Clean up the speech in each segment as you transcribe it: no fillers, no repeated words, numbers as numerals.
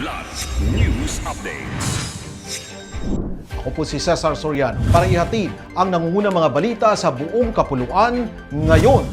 Plus News Updates. Ako po si Cesar Soriano para ihatid ang nangungunang mga balita sa buong kapuluan ngayon.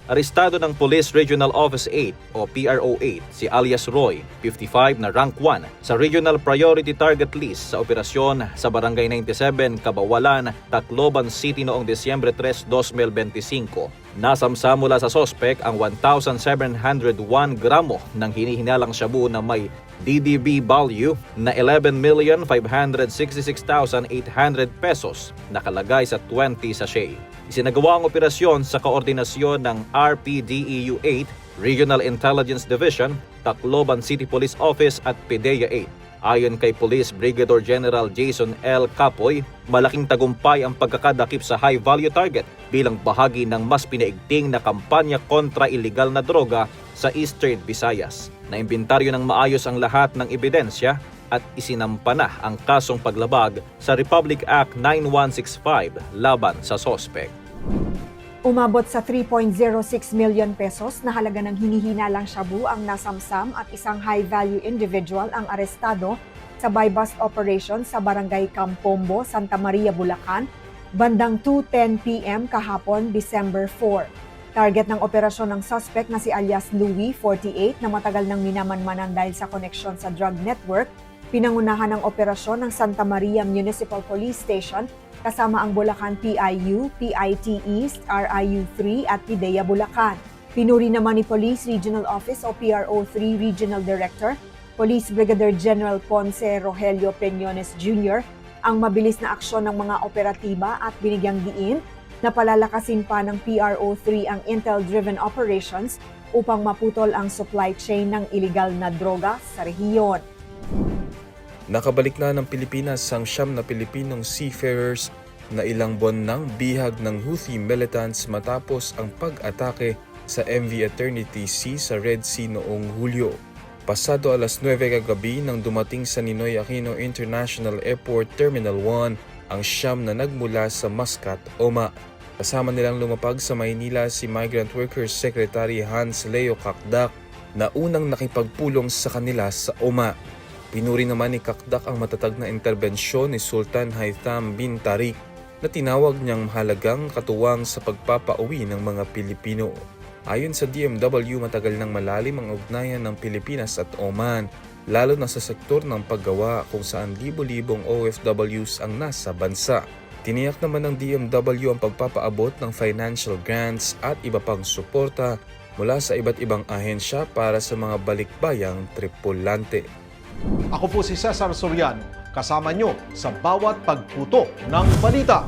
Arestado ng Police Regional Office 8 o PRO8 si alias Roy, 55 na rank 1 sa Regional Priority Target List sa operasyon sa Barangay 97, Kabawalan, Tacloban City noong Disyembre 3, 2025. Nasamsa mula sa sospek ang 1,701 gramo ng hinihinalang shabu na may DDB value na 11,566,800 pesos nakalagay sa 20 sachet. Isinagawa ang operasyon sa koordinasyon ng RPDEU 8, Regional Intelligence Division, Tacloban City Police Office at PDEA 8. Ayon kay Police Brigadier General Jason L. Capoy, malaking tagumpay ang pagkakadakip sa high-value target bilang bahagi ng mas pinaigting na kampanya kontra iligal na droga sa Eastern Visayas. Naimbentaryo ng maayos ang lahat ng ebidensya at isinampa na ang kasong paglabag sa Republic Act 9165 laban sa sospek. Umabot sa 3.06 million pesos na halaga ng hinihinalang shabu ang nasamsam at isang high-value individual ang arestado sa buy-bust operation sa Barangay Campombo, Santa Maria, Bulacan, bandang 2:10 p.m. kahapon, December 4. Target ng operasyon ng suspect na si alias Louie, 48, na matagal nang minamanmanan dahil sa koneksyon sa drug network, pinangunahan ng operasyon ng Santa Maria Municipal Police Station kasama ang Bulacan PIU, PIT East, RIU-3 at PIDEA Bulacan. Pinuri naman ni Police Regional Office o PRO3 Regional Director, Police Brigadier General Ponce Rogelio Peñones Jr. ang mabilis na aksyon ng mga operatiba at binigyang diin na palalakasin pa ng PRO3 ang intel-driven operations upang maputol ang supply chain ng iligal na droga sa rehiyon. Nakabalik na ng Pilipinas ang 9 na Pilipinong seafarers na ilang buwan nang bihag ng Houthi militants matapos ang pag-atake sa MV Eternity Sea sa Red Sea noong Hulyo. Pasado alas 9 kagabi nang dumating sa Ninoy Aquino International Airport Terminal 1 ang 9 na nagmula sa Muscat, Oman. Kasama nilang lumapag sa Maynila si Migrant Workers Secretary Hans Leo Kakdak na unang nakipagpulong sa kanila sa Oman. Pinuri naman ni Kakdak ang matatag na interbensyon ni Sultan Haitham bin Tariq na tinawag niyang mahalagang katuwang sa pagpapauwi ng mga Pilipino. Ayon sa DMW, matagal nang malalim ang ugnayan ng Pilipinas at Oman, lalo na sa sektor ng paggawa kung saan libo-libong OFWs ang nasa bansa. Tiniyak naman ng DMW ang pagpapaabot ng financial grants at iba pang suporta mula sa iba't ibang ahensya para sa mga balikbayang tripulante. Ako po si Cesar Soriano, kasama nyo sa bawat pagputo ng balita.